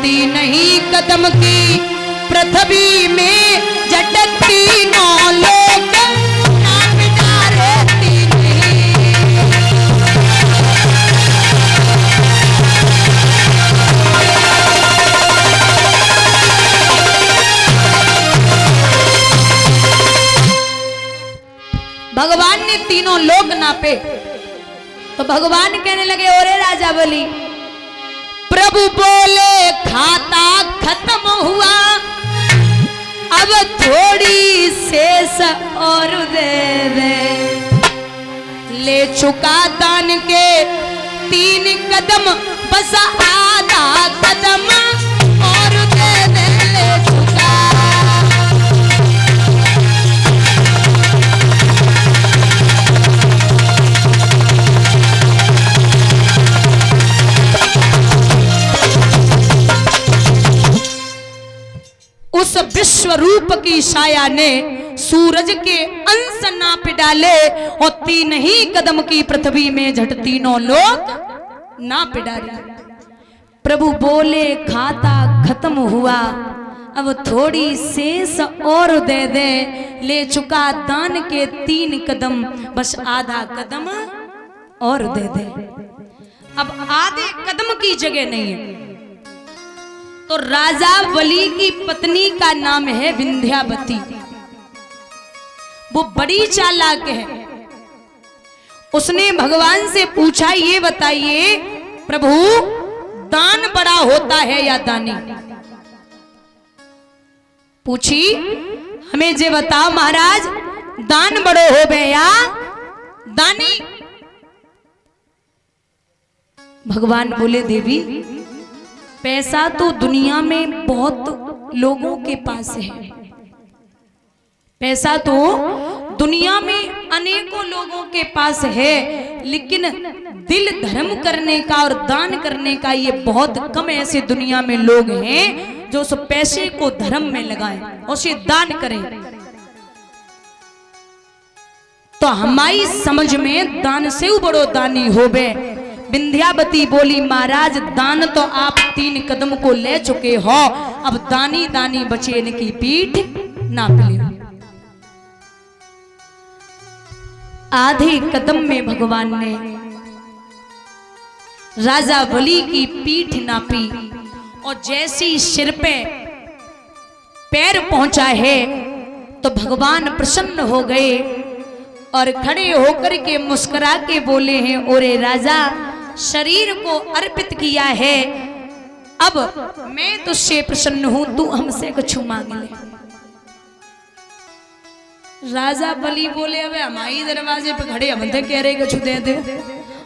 तीन ही कदम की पृथ्वी में झटकती नौ लोग ना पिटारे तीन ही। भगवान ने तीनों लोग नापे तो भगवान कहने लगे, ओरे राजा बलि, प्रभु बोले खाता खत्म हुआ, अब थोड़ी शेष और दे दे। ले चुका दान के 3 कदम, बस आधा कदम और दे दे। ले चुका उस विश्व रूप की छाया ने सूरज के अंश नाप डाले और 3 ही कदम की पृथ्वी में झट तीनों लोग नाप डाले। प्रभु बोले खाता खत्म हुआ, अब थोड़ी शेष और दे दे। ले चुका दान के 3 कदम, बस आधा कदम और दे दे। अब आधे कदम की जगह नहीं है। तो राजा बलि की पत्नी का नाम है विंध्यावती। वो बड़ी चालाक है। उसने भगवान से पूछा, ये बताइए प्रभु, दान बड़ा होता है या दानी? पूछी, हमें जे बताओ महाराज, दान बड़ो हो बे या दानी? भगवान बोले, देवी पैसा तो दुनिया में बहुत लोगों के पास है। पैसा तो दुनिया में अनेकों लोगों के पास है, लेकिन दिल धर्म करने का और दान करने का ये बहुत कम ऐसे दुनिया में लोग हैं जो उस पैसे को धर्म में लगाएं और उसे दान करें। तो हमारी समझ में दान से बड़ो दानी होबे। विंध्यावती बोली, महाराज दान तो आप 3 कदम को ले चुके हो, अब दानी दानी बचे इनकी पीठ नाप ले। आधे कदम में भगवान ने राजा बलि की पीठ नापी और जैसी सिर पे पैर पहुंचा है तो भगवान प्रसन्न हो गए और खड़े होकर के मुस्कुरा के बोले हैं, ओरे राजा, शरीर को अर्पित किया है, अब मैं तुझसे प्रसन्न हूं, तू हमसे कुछ मांग ले। राजा बलि बोले, अबे हमारी दरवाजे पे खड़े हम तो कह रहे कुछ दे दे,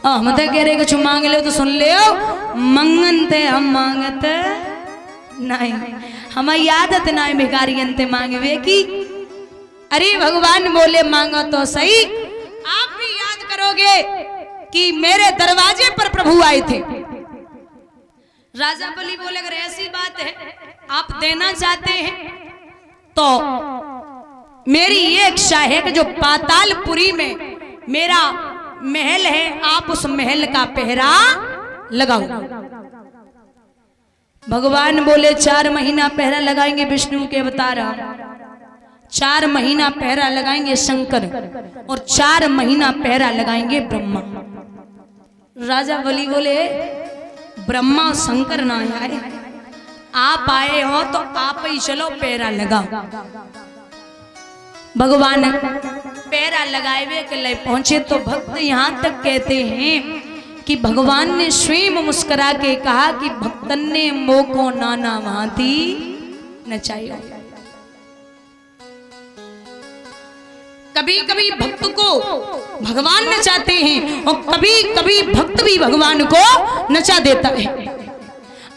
हम तो कह रहे कुछ मांग ले तो सुन ले, मंगनते हम मांगते नहीं, हमारी आदत ना भिखारियंते मांगवे की। अरे भगवान बोले, मांगो तो सही। आप भी याद करोगे कि मेरे दरवाजे पर प्रभु आए थे। राजा बलि बोले, अगर ऐसी बात है आप देना चाहते हैं तो मेरी ये इच्छा है कि जो पातालपुरी में मेरा महल है, आप उस महल का पहरा लगाओ। भगवान बोले, 4 महीना पहरा लगाएंगे विष्णु के अवतार, 4 महीना पहरा लगाएंगे शंकर और 4 महीना पहरा लगाएंगे ब्रह्मा। राजा बलि बोले, ब्रह्मा शंकर ना आए, आप आए हो तो आप ही चलो पहरा लगाओ। भगवान पहरा लगाए हुए के लिए पहुंचे तो भक्त यहां तक कहते हैं कि भगवान ने स्वयं मुस्कुरा के कहा कि भक्तन ने मोको नाना भांति नचाया। कभी कभी भक्त को भगवान नचाते हैं और कभी कभी भक्त भी भगवान को नचा देता है।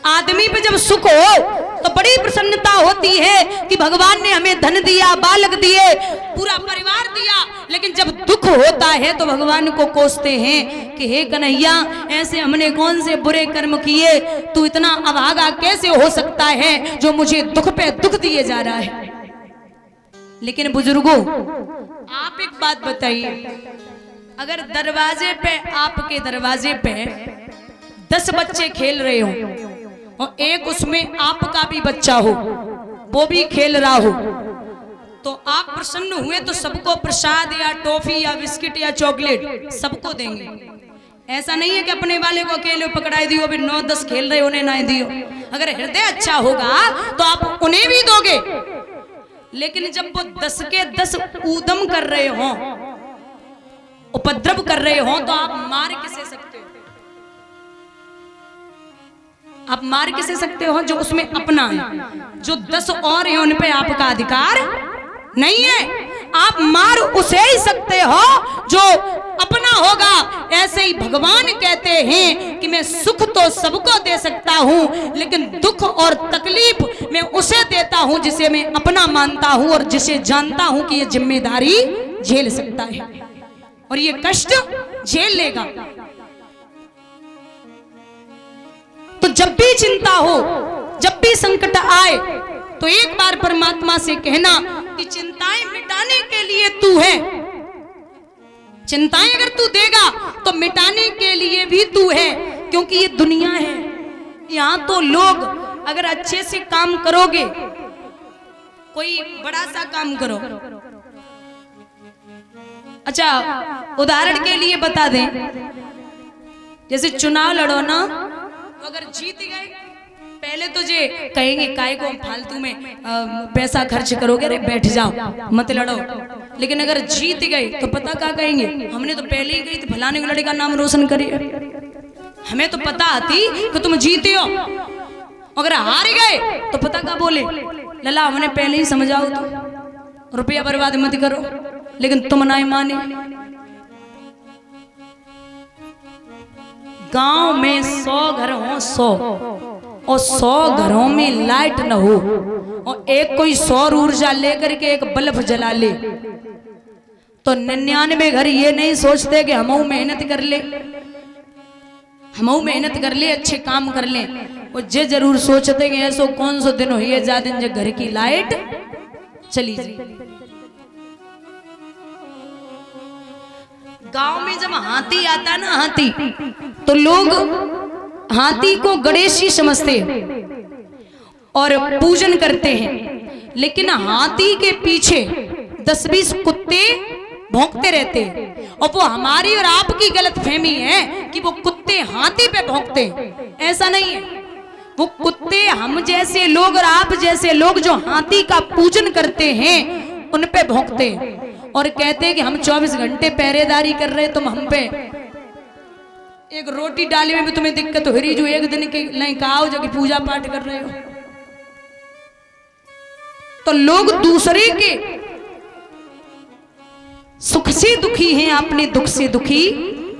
आदमी पे जब सुख हो तो बड़ी प्रसन्नता होती है कि भगवान ने हमें धन दिया, बालक दिए, पूरा परिवार दिया, लेकिन जब दुख होता है तो भगवान को कोसते हैं कि हे कन्हैया, ऐसे हमने कौन से बुरे कर्म किए, तू इतना अभागा कैसे हो सकता है जो मुझे दुख पे दुख दिए जा रहा है। लेकिन बुजुर्गों, आप एक बात बताइए, अगर दरवाजे पे, आपके दरवाजे पे 10 बच्चे खेल रहे हो और एक उसमें आपका भी बच्चा हो, वो भी खेल रहा हो, तो आप प्रसन्न हुए तो सबको प्रसाद या टॉफी या बिस्किट या चॉकलेट सबको देंगे। ऐसा नहीं है कि अपने वाले को अकेले पकड़ाई दियो, भी 9-10 खेल रहे उन्हें ना दियो। अगर हृदय अच्छा होगा तो आप उन्हें भी दोगे, लेकिन जब वो 10 के 10 ऊधम कर रहे हो, उपद्रव कर रहे हो, तो आप मार किसे सकते हो? आप मार किसे सकते हो? जो उसमें अपना है। जो 10 और हैं उन पे आपका अधिकार नहीं है। आप मार उसे ही सकते हो जो अपना होगा। ऐसे ही भगवान कहते हैं कि मैं सुख तो सबको दे सकता हूं, लेकिन दुख और तकलीफ मैं उसे देता हूं जिसे मैं अपना मानता हूं और जिसे जानता हूं कि ये जिम्मेदारी झेल सकता है और ये कष्ट झेल लेगा। तो जब भी चिंता हो, जब भी संकट आए, तो एक बार परमात्मा से कहना कि चिंताएं मिटाने के लिए तू है। चिंताएं अगर तू देगा तो मिटाने के लिए भी तू है, क्योंकि ये दुनिया है। यहां तो लोग अगर अच्छे से काम करोगे, कोई बड़ा सा काम करो, अच्छा उदाहरण के लिए बता दें, जैसे चुनाव लड़ो ना, तो अगर जीत गए पहले तो जे कहेंगे काय को फालतू में पैसा खर्च करोगे, रे बैठ जाओ मत लड़ो। लेकिन अगर जीत गए तो पता क्या कहेंगे, हमने तो पहले ही गई थी फलाने को लड़के का नाम रोशन करिए, हमें तो पता आती कि तुम जीते हो। अगर हार गए तो पता क्या बोले, लला हमने पहले ही समझाओ तो रुपया बर्बाद मत करो, लेकिन तुम ना माने। गांव में 100 घर हो, 100 और 100 घरों में लाइट न हो, और एक कोई सौर ऊर्जा लेकर के एक बल्ब जला ले, तो 99 घर ये नहीं सोचते कि हम मेहनत कर ले, हम मेहनत कर ले, अच्छे काम कर ले। वो जे जरूर सोचते कि ऐसो कौन सो दिन हो जा दिन जब घर की लाइट चली जाए। गांव में जब हाथी आता ना, हाथी, तो लोग हाथी को गणेश ही समझते और पूजन करते हैं, लेकिन हाथी के पीछे 10-20 कुत्ते भौंकते रहते हैं। और वो हमारी और आपकी गलतफहमी है कि वो कुत्ते हाथी पे भौंकते, ऐसा नहीं है। वो कुत्ते हम जैसे लोग और आप जैसे लोग जो हाथी का पूजन करते हैं उन पे भौंकते और कहते हैं कि हम 24 घंटे पहरेदारी कर रहे, तुम हम पे एक रोटी डाली में भी तुम्हें दिक्कत हो रही, जो एक दिन के नहीं कहा जो कि पूजा पाठ कर रहे हो। तो लोग दूसरे के सुख से दुखी हैं, अपने दुख से दुखी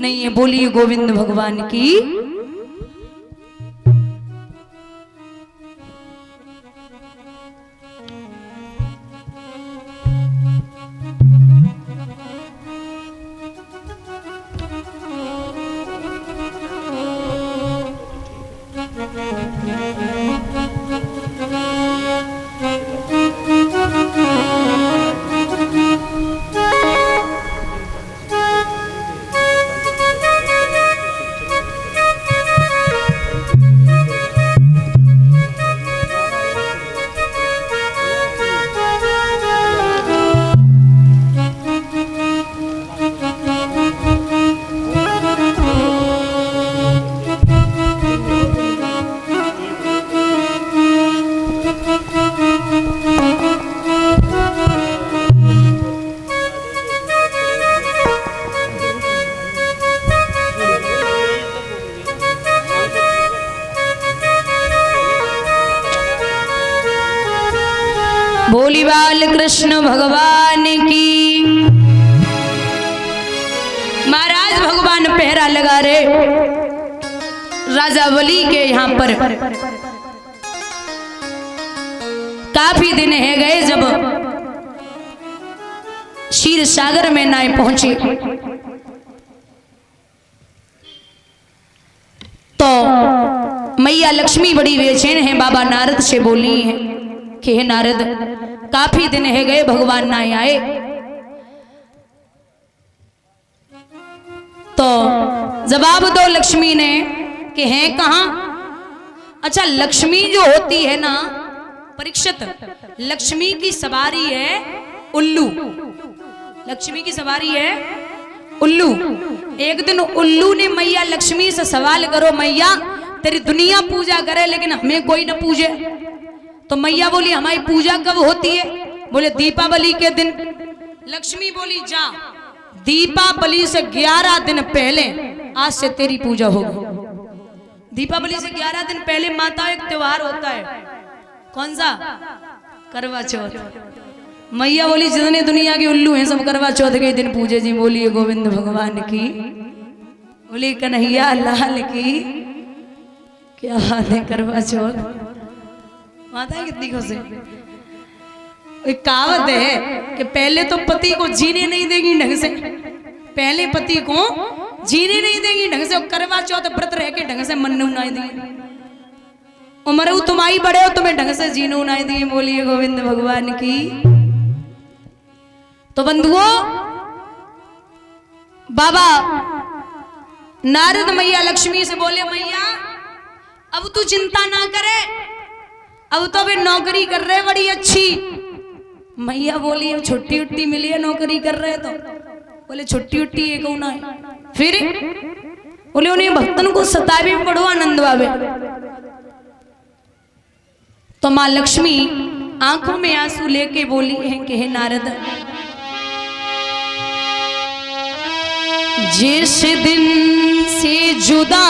नहीं है। बोलिए गोविंद भगवान की। बोली बाल कृष्ण भगवान की। महाराज भगवान पहरा लगा रहे राजा बलि के यहाँ पर। काफी दिन है गए जब क्षीर सागर में नाय पहुंचे, तो मैया लक्ष्मी बड़ी बेचैन है, बाबा नारद से बोली है कि हे नारद, काफी दिन है गए भगवान ना आए, तो जवाब दो लक्ष्मी ने कि हैं कहां। अच्छा, लक्ष्मी जो होती है ना परीक्षित, लक्ष्मी की सवारी है उल्लू। लक्ष्मी की सवारी है उल्लू। एक दिन उल्लू ने मैया लक्ष्मी से सवाल करो, मैया तेरी दुनिया पूजा करे लेकिन हमें कोई न पूजे। तो मैया बोली हमारी पूजा कब होती है? बोले दीपावली के दिन। लक्ष्मी बोली जा, दीपावली से 11 दिन पहले आज से तेरी पूजा होगी। दीपावली से 11 दिन पहले माता एक त्योहार होता है, कौन सा? करवा चौथ। मैया बोली जितने दुनिया के उल्लू हैं सब करवा चौथ के दिन पूजे जी। बोलिए गोविंद भगवान की, बोली कन्हैया लाल की। क्या हाल है करवा चौथ, माता है कितनी खुश है। एक कहावत है कि पहले तो पति को जीने नहीं देगी ढंग से, पहले पति को जीने नहीं देगी ढंग से, करवा चौथ व्रत रह के ढंग से मन उनाई दिए। उमर तुम आई बड़े हो, तुम्हें ढंग से जीने उनाई दिए। बोलिए गोविंद भगवान की। तो बंधुओं, बाबा नारद मैया लक्ष्मी से बोले मैया अब तू चिंता ना करे, अब तो वे नौकरी कर रहे बड़ी अच्छी। मैया बोली अब छुट्टी उट्टी मिली है नौकरी कर रहे तो? बोले छुट्टी उट्टी ये कौन है? फिर बोले उन्हें भक्तन को सतावे पड़ो आनंद बाबे। तो मां लक्ष्मी आंखों में आंसू लेके बोली है कि हे नारद, जिस दिन से जुदा